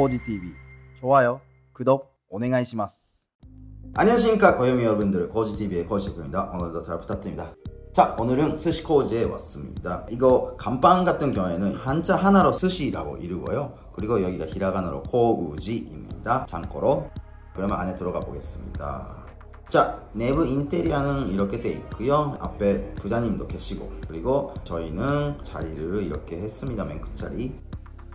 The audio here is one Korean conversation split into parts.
코지TV 좋아요, 구독 오네가이시마스. 안녕하십니까 고요미 여러분들, 코지TV의 코지입니다. 오늘도 잘 부탁드립니다. 자, 오늘은 스시코지에 왔습니다. 이거 간판 같은 경우에는 한자 하나로 스시라고 이루고요. 그리고 여기가 히라가나로 코우지입니다. 참고로. 그러면 안에 들어가 보겠습니다. 자, 내부 인테리어는 이렇게 돼 있고요. 앞에 부장님도 계시고, 그리고 저희는 자리를 이렇게 했습니다. 맨 끝자리.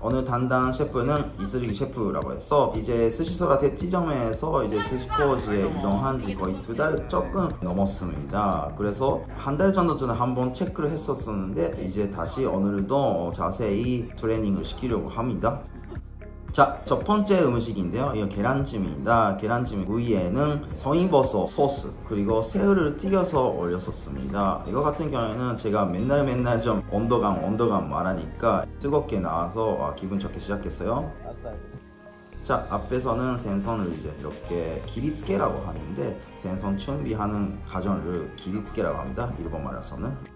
오늘 담당 셰프는 이슬기 셰프라고 해서 이제 스시소라 대치점에서 이제 스시코지에 이동한 지 거의 2달 조금 넘었습니다. 그래서 한 달 정도 전에 한번 체크를 했었는데 이제 다시 오늘도 자세히 트레이닝을 시키려고 합니다. 자, 첫 번째 음식인데요. 이거 계란찜입니다. 계란찜 위에는 송이버섯 소스 그리고 새우를 튀겨서 올렸었습니다. 이거 같은 경우에는 제가 맨날 좀 온도감 말하니까 뜨겁게 나와서 기분 좋게 시작했어요. 자, 앞에서는 생선을 이제 이렇게 기리츠케라고 하는데 생선 준비하는 과정을 기리츠케라고 합니다. 일본 말에서는.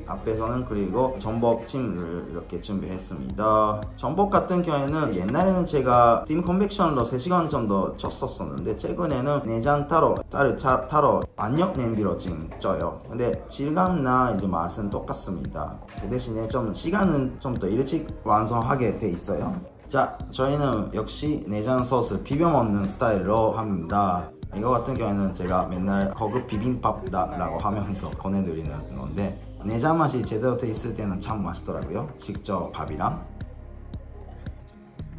앞에서는 그리고 전복찜을 이렇게 준비했습니다. 전복 같은 경우에는 옛날에는 제가 스팀 컨벡션으로 3시간 정도 쪘었었는데 최근에는 내장 타러 쌀을 타러 압력 냄비로 지금 쪄요. 근데 질감나 이제 맛은 똑같습니다. 그 대신에 좀 시간은 좀 더 일찍 완성하게 돼 있어요. 자, 저희는 역시 내장 소스를 비벼 먹는 스타일로 합니다. 이거 같은 경우에는 제가 맨날 고급 비빔밥라고 하면서 권해드리는 건데 내장 맛이 제대로 돼 있을 때는 참 맛있더라고요. 직접 밥이랑.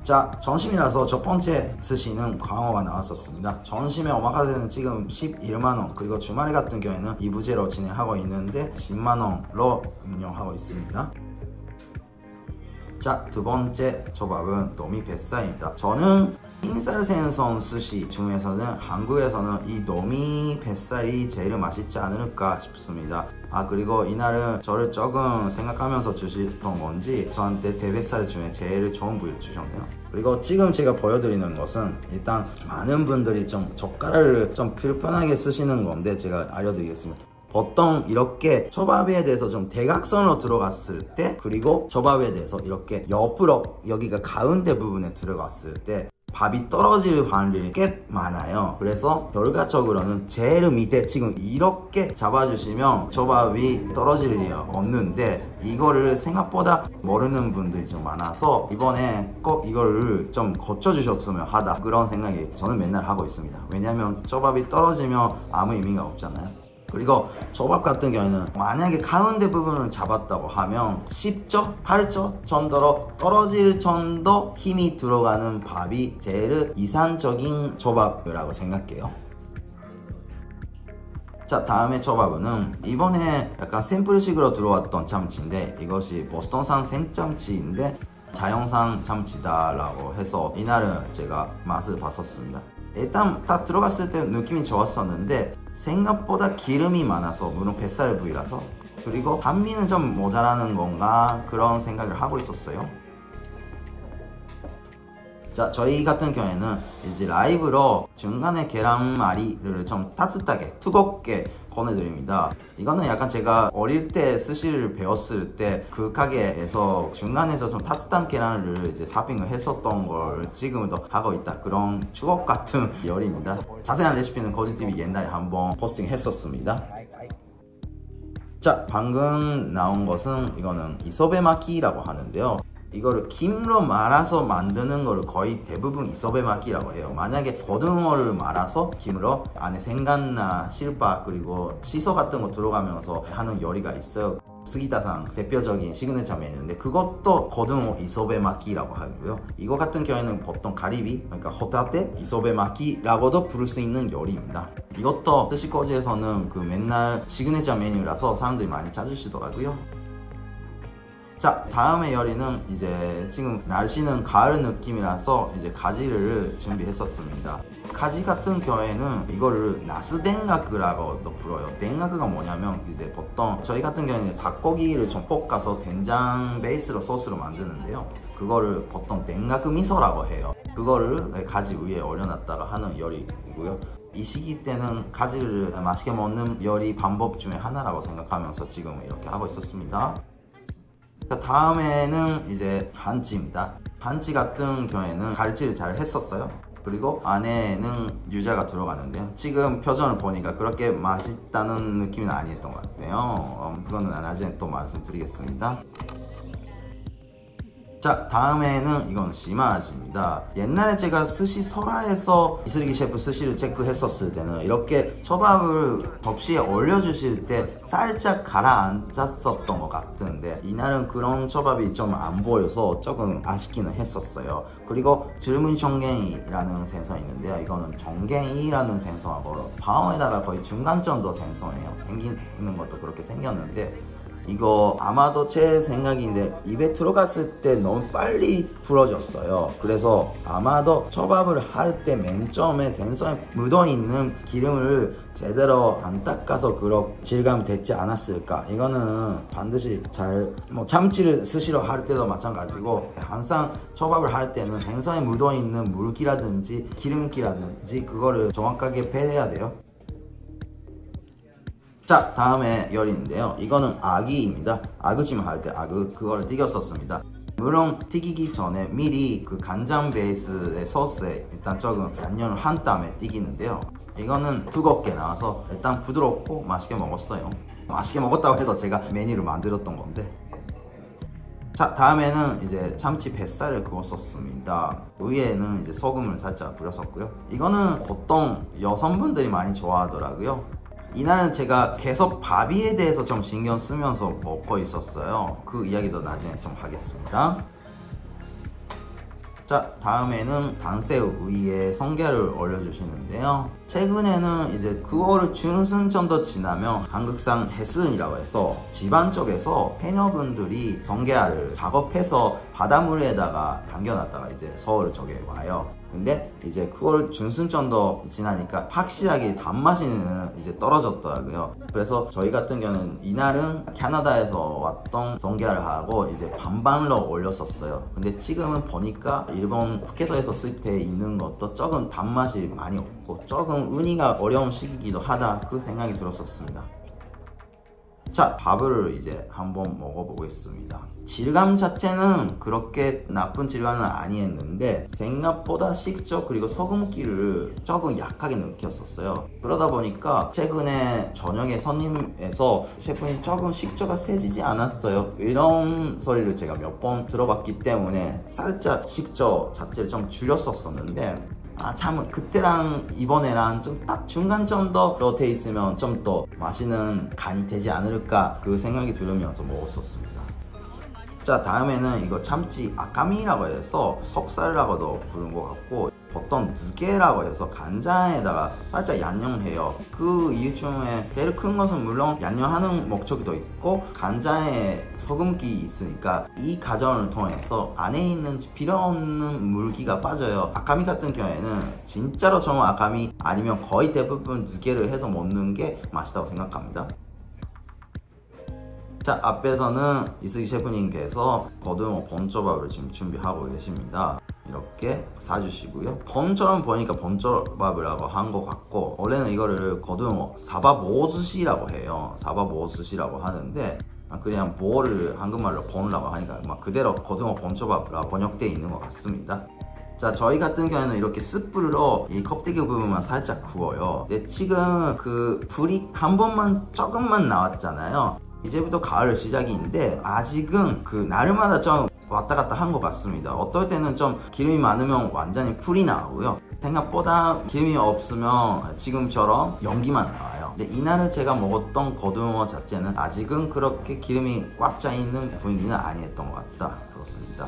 자, 점심이라서 첫 번째 스시는 광어가 나왔었습니다. 점심에 오마카세는 지금 11만원, 그리고 주말에 같은 경우에는 2부제로 진행하고 있는데 10만원로 운영하고 있습니다. 자, 두 번째 초밥은 도미 뱃살입니다. 저는 흰살 생선 스시 중에서는 한국에서는 이 도미 뱃살이 제일 맛있지 않을까 싶습니다. 아, 그리고 이날은 저를 조금 생각하면서 주셨던 건지 저한테 대뱃살 중에 제일 좋은 부위를 주셨네요. 그리고 지금 제가 보여드리는 것은 일단 많은 분들이 좀 젓가락을 좀 불편하게 쓰시는 건데 제가 알려드리겠습니다. 보통 이렇게 초밥에 대해서 좀 대각선으로 들어갔을 때, 그리고 초밥에 대해서 이렇게 옆으로 여기가 가운데 부분에 들어갔을 때 밥이 떨어질 확률이 꽤 많아요. 그래서 결과적으로는 제일 밑에 지금 이렇게 잡아주시면 초밥이 떨어질 일이 없는데 이거를 생각보다 모르는 분들이 좀 많아서 이번에 꼭 이거를 좀 고쳐주셨으면 하다, 그런 생각이 저는 맨날 하고 있습니다. 왜냐면 초밥이 떨어지면 아무 의미가 없잖아요. 그리고 초밥 같은 경우에는 만약에 가운데 부분을 잡았다고 하면 10조, 8조 정도로 떨어질 정도 힘이 들어가는 밥이 제일 이상적인 초밥이라고 생각해요. 자, 다음에 초밥은 이번에 약간 샘플식으로 들어왔던 참치인데 이것이 보스턴산 생참치인데 자연산 참치다라고 해서 이날은 제가 맛을 봤었습니다. 일단 딱 들어갔을 때 느낌이 좋았었는데 생각보다 기름이 많아서, 물론 뱃살 부위라서, 그리고 단미는 좀 모자라는 건가 그런 생각을 하고 있었어요. 자, 저희 같은 경우에는 이제 라이브로 중간에 계란말이를 좀 따뜻하게 뜨겁게 권해드립니다. 이거는 약간 제가 어릴 때 스시를 배웠을 때 그 가게에서 중간에서 좀 따뜻한 계란을 이제 사빙을 했었던 걸 지금도 하고 있다, 그런 추억 같은 요리입니다. 자세한 레시피는 코지TV 옛날에 한번 포스팅 했었습니다. 자, 방금 나온 것은 이거는 이소베마키라고 하는데요. 이거를 김으로 말아서 만드는 거를 거의 대부분 이소베마키라고 해요. 만약에 고등어를 말아서 김으로 안에 생강나 실밥 그리고 시소 같은 거 들어가면서 하는 요리가 있어요. 스기다상 대표적인 시그니처 메뉴인데 그것도 고등어 이소베마키라고 하고요. 이거 같은 경우에는 보통 가리비, 그러니까 호타테 이소베마키라고도 부를 수 있는 요리입니다. 이것도 스시코지에서는 그 맨날 시그니처 메뉴라서 사람들이 많이 찾으시더라고요. 자, 다음의 요리는 이제 지금 날씨는 가을 느낌이라서 이제 가지를 준비했었습니다. 가지 같은 경우에는 이거를 나스덴가크라고도 불러요. 덴가크가 뭐냐면 이제 보통 저희 같은 경우에는 닭고기를 좀 볶아서 된장 베이스로 소스로 만드는데요. 그거를 보통 덴가크 미소라고 해요. 그거를 가지 위에 올려놨다가 하는 요리이고요. 이 시기 때는 가지를 맛있게 먹는 요리 방법 중에 하나라고 생각하면서 지금 이렇게 하고 있었습니다. 다음에는 이제 한찌입니다. 한치 같은 경우에는 가르치를 잘 했었어요. 그리고 안에는 유자가 들어가는데요. 지금 표정을 보니까 그렇게 맛있다는 느낌은 아니었던 것 같아요. 그거는 나중에 또 말씀드리겠습니다. 자, 다음에는 이건 시마아지입니다. 옛날에 제가 스시 설화에서 이슬기 셰프 스시를 체크했었을 때는 이렇게 초밥을 접시에 올려주실 때 살짝 가라앉았었던 것 같은데, 이날은 그런 초밥이 좀 안 보여서 조금 아쉽기는 했었어요. 그리고 질문 정갱이라는 생선이 있는데요. 이거는 정갱이라는 생선하고 방어에다가 거의 중간 정도 생선이에요. 생기는 것도 그렇게 생겼는데, 이거 아마도 제 생각인데 입에 들어갔을 때 너무 빨리 풀어졌어요. 그래서 아마도 초밥을 할 때 맨 처음에 생선에 묻어있는 기름을 제대로 안 닦아서 그런 질감이 됐지 않았을까. 이거는 반드시 잘, 참치를 스시로 할 때도 마찬가지고 항상 초밥을 할 때는 생선에 묻어있는 물기라든지 기름기라든지 그거를 정확하게 배해야 돼요. 자, 다음에 요리인데요. 이거는 아기입니다. 아구찜 할 때 아구 그거를 튀겼었습니다. 물론 튀기기 전에 미리 그 간장 베이스의 소스에 일단 조금 양념을 한 다음에 튀기는데요. 이거는 두껍게 나와서 일단 부드럽고 맛있게 먹었어요. 맛있게 먹었다고 해도 제가 메뉴를 만들었던 건데. 자, 다음에는 이제 참치 뱃살을 구웠었습니다. 위에는 이제 소금을 살짝 뿌렸었고요. 이거는 보통 여성분들이 많이 좋아하더라고요. 이날은 제가 계속 바비에 대해서 좀 신경 쓰면서 먹고 있었어요. 그 이야기도 나중에 좀 하겠습니다. 자, 다음에는 단새우 위에 성게를 올려주시는데요. 최근에는 이제 9월을 중순 정도 지나면 한국산 해순이라고 해서 집안 쪽에서 해녀분들이 성게알을 작업해서 바닷물에다가 담겨놨다가 이제 서울 쪽에 와요. 근데 이제 9월 중순 정도 지나니까 확실하게 단맛이 이제 떨어졌더라고요. 그래서 저희 같은 경우는 이날은 캐나다에서 왔던 성게알하고 이제 반반로 올렸었어요. 근데 지금은 보니까 일본 푸켓도에서 수입되어 있는 것도 조금 단맛이 많이 없고 조금 은희가 어려운 시기이기도 하다, 그 생각이 들었었습니다. 자, 밥을 이제 한번 먹어보겠습니다. 질감 자체는 그렇게 나쁜 질감은 아니었는데 생각보다 식초 그리고 소금기를 조금 약하게 느꼈었어요. 그러다 보니까 최근에 저녁에 손님에서 셰프님 조금 식초가 세지지 않았어요, 이런 소리를 제가 몇 번 들어봤기 때문에 살짝 식초 자체를 좀 줄였었는데, 참 그때랑 이번에랑 좀 딱 중간 정도로 돼 있으면 좀 더 맛있는 간이 되지 않을까, 그 생각이 들으면서 먹었었습니다. 자, 다음에는 이거 참치 아까미라고 해서 석살이라고도 부르는 것 같고, 보통 느게라고 해서 간장에다가 살짝 양념해요. 그 이유 중에 제일 큰 것은 물론 양념하는 목적도 있고 간장에 소금기 있으니까 이 과정을 통해서 안에 있는 필요 없는 물기가 빠져요. 아까미 같은 경우에는 진짜로 정말 아까미 아니면 거의 대부분 느게를 해서 먹는 게 맛있다고 생각합니다. 자, 앞에서는 이슬기 셰프님께서 고등어 본초밥을 지금 준비하고 계십니다. 이렇게 사주시고요. 본처럼 보니까 본초밥이라고 한 것 같고, 원래는 이거를 고등어 사바보스시라고 해요. 사바보스시라고 하는데 그냥 보를 한국말로 본라고 하니까 막 그대로 고등어 본초밥이라고 번역되어 있는 것 같습니다. 자, 저희 같은 경우에는 이렇게 숯불로 이 껍데기 부분만 살짝 구워요. 근데 지금 그 불이 한 번만 조금만 나왔잖아요. 이제부터 가을 시작인데 아직은 그 날마다 좀 왔다 갔다 한 것 같습니다. 어떨 때는 좀 기름이 많으면 완전히 풀이 나오고요. 생각보다 기름이 없으면 지금처럼 연기만 나와요. 근데 이날은 제가 먹었던 고등어 자체는 아직은 그렇게 기름이 꽉 차 있는 분위기는 아니었던 것 같다, 그렇습니다.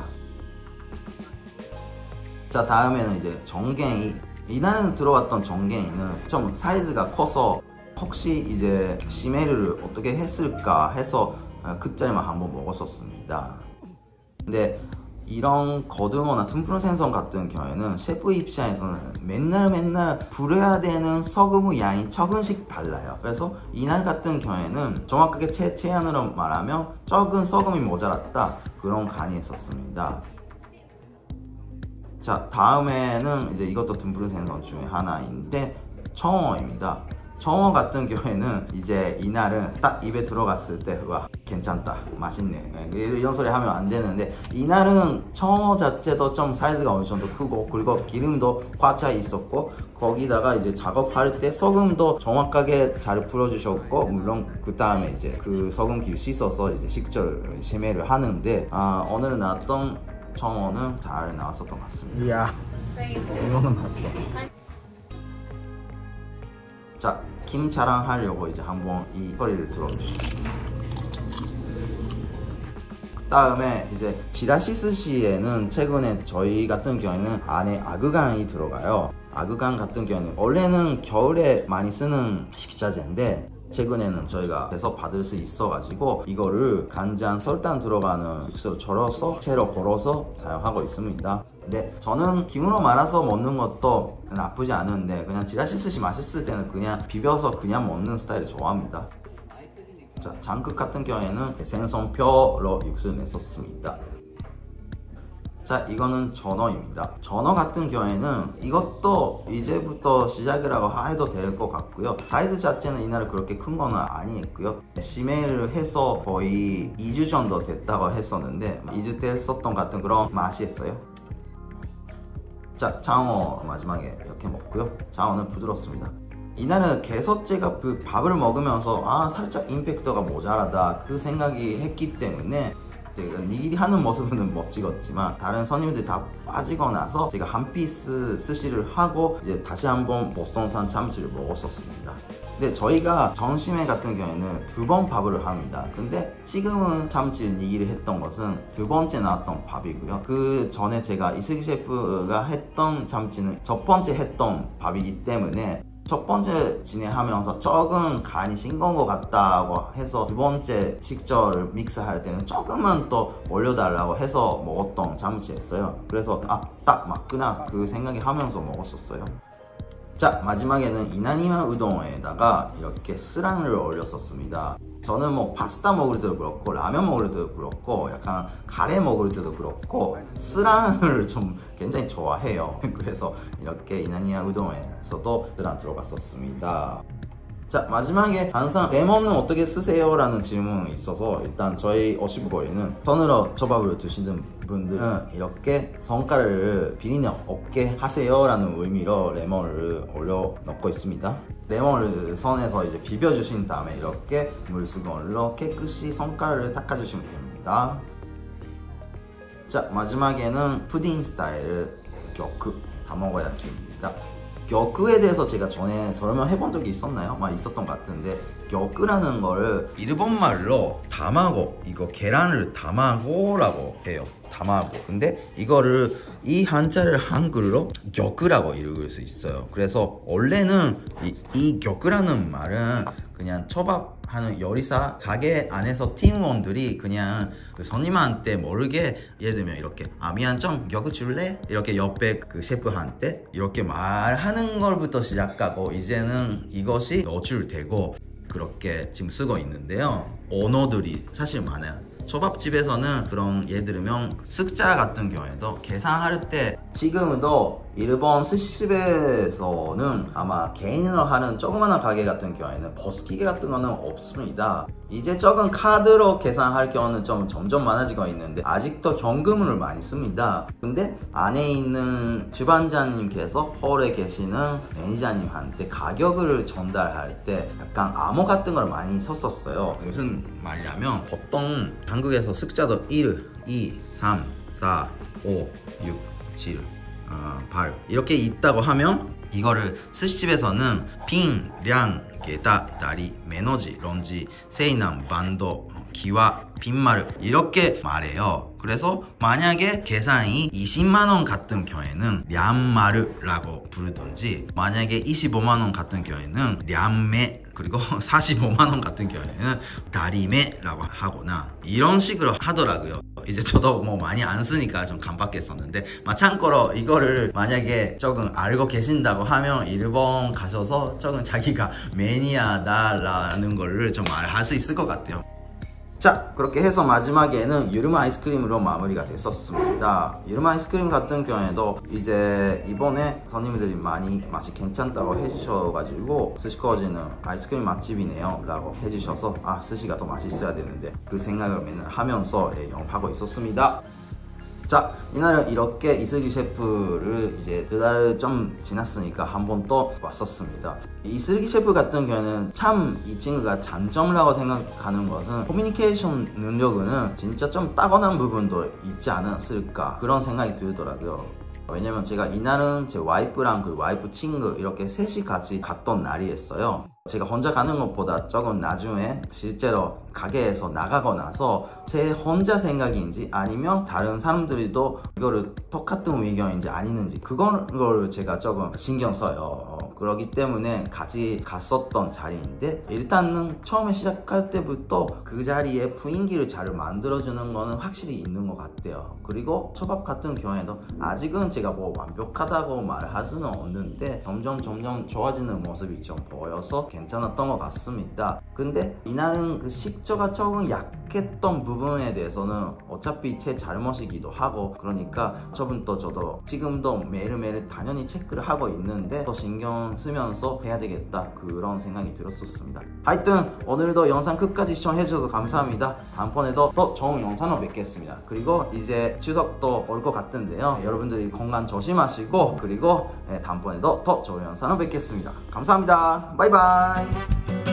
자, 다음에는 이제 정갱이. 이날은 들어왔던 정갱이는 좀 사이즈가 커서 혹시 이제 시메르를 어떻게 했을까 해서 그 자리만 한번 먹었었습니다. 근데 이런 고등어나 tumplung 생선 같은 경우에는 셰프 입장에서는 맨날 불어야 되는 소금의 양이 조금씩 달라요. 그래서 이날 같은 경우에는 정확하게 체안으로 말하면 적은 소금이 모자랐다, 그런 간이 있었습니다. 자, 다음에는 이제 이것도 tumplung 생선 중에 하나인데 청어입니다. 청어 같은 경우에는 이제 이날은 딱 입에 들어갔을 때 와 괜찮다 맛있네 이런 소리 하면 안 되는데, 이날은 청어 자체도 좀 사이즈가 어느 정도 크고 그리고 기름도 꽉 차 있었고 거기다가 이제 작업할 때 소금도 정확하게 잘 풀어주셨고, 물론 그 다음에 이제 그 소금기를 씻어서 이제 식초를 심해를 하는데, 오늘 나왔던 청어는 잘 나왔었던 것 같습니다. 이야, 이거는 봤어. 자, 김 자랑하려고 이제 한번 이 소리를 들어주시죠. 그 다음에 이제 지라시 스시에는 최근에 저희 같은 경우에는 안에 아그강이 들어가요. 아그강 같은 경우는 원래는 겨울에 많이 쓰는 식자재인데 최근에는 저희가 배서 받을 수 있어가지고 이거를 간장, 설탕 들어가는 육수로 절여서 채로 걸어서 사용하고 있습니다. 근데 저는 김으로 말아서 먹는 것도 나쁘지 않은데 그냥 지라시 스시 맛있을 때는 그냥 비벼서 그냥 먹는 스타일을 좋아합니다. 자, 장국 같은 경우에는 생선뼈로 육수를 냈었습니다. 자, 이거는 전어입니다. 전어 같은 경우에는 이것도 이제부터 시작이라고 해도 될 것 같고요. 사이즈 자체는 이날은 그렇게 큰 거는 아니었고요. 심해를 해서 거의 2주 정도 됐다고 했었는데 2주 됐었던 것 같은 그런 맛이었어요. 자, 장어 마지막에 이렇게 먹고요. 장어는 부드럽습니다. 이날은 계속 제가 그 밥을 먹으면서 살짝 임팩트가 모자라다 그 생각이 했기 때문에 제가 니기리 하는 모습은 못 찍었지만 다른 손님들이 다 빠지고 나서 제가 한 피스 스시를 하고 이제 다시 한번 보스턴산 참치를 먹었었습니다. 근데 저희가 점심에 같은 경우에는 2번 밥을 합니다. 근데 지금은 참치 니기리 했던 것은 2번째 나왔던 밥이고요. 그 전에 제가 이슬기 셰프가 했던 참치는 첫 번째 했던 밥이기 때문에 첫 번째 진행하면서 조금 간이 싱거운 것 같다고 해서 두 번째 식초를 믹스할 때는 조금만 더 올려달라고 해서 먹었던 참치였어요. 그래서 딱 맞구나 그 생각이 하면서 먹었었어요. 자, 마지막에는 이나니마 우동에다가 이렇게 스랑을 올렸었습니다. 저는 뭐 파스타 먹을 때도 그렇고 라면 먹을 때도 그렇고 약간 카레 먹을 때도 그렇고 스랑을 좀 굉장히 좋아해요. 그래서 이렇게 이나니마 우동에서도 스랑 들어갔었습니다. 자, 마지막에 항상 레몬은 어떻게 쓰세요? 라는 질문이 있어서 일단 저희 55에는 손으로 초밥을 드시는 분들은 이렇게 손가락을 비린내 없게 하세요 라는 의미로 레몬을 올려 넣고 있습니다. 레몬을 손에서 이제 비벼주신 다음에 이렇게 물수건으로 깨끗이 손가락을 닦아주시면 됩니다. 자, 마지막에는 푸딩 스타일 격크 타마고야키입니다. 격크에 대해서 제가 전에 설명해본 적이 있었나요? 있었던 것 같은데, 격크라는 거를 일본말로 다마고, 이거 계란을 다마고라고 해요. 다마고. 근데 이거를 이 한자를 한글로 격크라고 읽을 수 있어요. 그래서 원래는 이 격크라는 말은 그냥 초밥하는 요리사 가게 안에서 팀원들이 그냥 그 손님한테 모르게 예를 들면 이렇게 미안 좀 격크 줄래? 이렇게 옆에 그 셰프한테 이렇게 말하는 걸부터 시작하고 이제는 이것이 노출되고 그렇게 지금 쓰고 있는데요. 언어들이 사실 많아요. 초밥집에서는 그런 예를 들면 숫자 같은 경우에도 계산할 때 지금도 일본 스시집에서는 아마 개인으로 하는 조그마한 가게 같은 경우에는 버스기계 같은 거는 없습니다. 이제 조금 카드로 계산할 경우는 좀 점점 많아지고 있는데 아직도 현금을 많이 씁니다. 근데 안에 있는 주방장님께서 홀에 계시는 매니저님한테 가격을 전달할 때 약간 암호 같은 걸 많이 썼었어요. 무슨 말이냐면 보통 한국에서 숫자도 1, 2, 3, 4, 5, 6, 7, 8 이렇게 있다고 하면 이거를 스시집에서는 핑, 량, 게다, 다리, 메노지, 런지, 세이남, 반도, 기와, 빈말 이렇게 말해요. 그래서 만약에 계산이 20만원 같은 경우에는 량마르라고 부르든지 만약에 25만원 같은 경우에는 량메 그리고 45만원 같은 경우에는 다리메라고 하거나 이런 식으로 하더라고요. 이제 저도 뭐 많이 안 쓰니까 좀 깜빡했었는데 참고로 이거를 만약에 조금 알고 계신다고 하면 일본 가셔서 조금 자기가 매니아다라는 거를 좀 말할 수 있을 것 같아요. 자, 그렇게 해서 마지막에는 여름 아이스크림으로 마무리가 됐었습니다. 여름 아이스크림 같은 경우에도 이제 이번에 손님들이 많이 맛이 괜찮다고 해주셔가지고 스시코지는 아이스크림 맛집이네요 라고 해주셔서 아, 스시가 더 맛있어야 되는데 그 생각을 맨날 하면서 영업하고 있었습니다. 자, 이날은 이렇게 이슬기 셰프를 이제 2달 좀 지났으니까 한 번 또 왔었습니다. 이슬기 셰프 같은 경우는 참 이 친구가 장점이라고 생각하는 것은 커뮤니케이션 능력은 진짜 좀 타고난 부분도 있지 않았을까 그런 생각이 들더라고요. 왜냐면 제가 이날은 제 와이프랑 그 와이프 친구 이렇게 셋이 같이 갔던 날이었어요. 제가 혼자 가는 것보다 조금 나중에 실제로 가게에서 나가고 나서 제 혼자 생각인지 아니면 다른 사람들도 이거를 똑같은 의견인지 아니는지 그거를 제가 조금 신경 써요. 그러기 때문에 같이 갔었던 자리인데 일단은 처음에 시작할 때부터 그 자리에 분위기를 잘 만들어주는 거는 확실히 있는 것 같아요. 그리고 초밥 같은 경우에도 아직은 제가 뭐 완벽하다고 말할 수는 없는데 점점 좋아지는 모습이 좀 보여서 괜찮았던 것 같습니다. 근데 이날은 그 식초가 조금 약했던 부분에 대해서는 어차피 제 잘못이기도 하고 그러니까 저분도 저도 지금도 매일매일 당연히 체크를 하고 있는데 더 신경 쓰면서 해야 되겠다 그런 생각이 들었었습니다. 하여튼 오늘도 영상 끝까지 시청해주셔서 감사합니다. 다음번에도 더 좋은 영상으로 뵙겠습니다. 그리고 이제 추석도 올 것 같은데요. 여러분들이 건강 조심하시고 그리고 다음번에도 더 좋은 영상으로 뵙겠습니다. 감사합니다. 바이바이.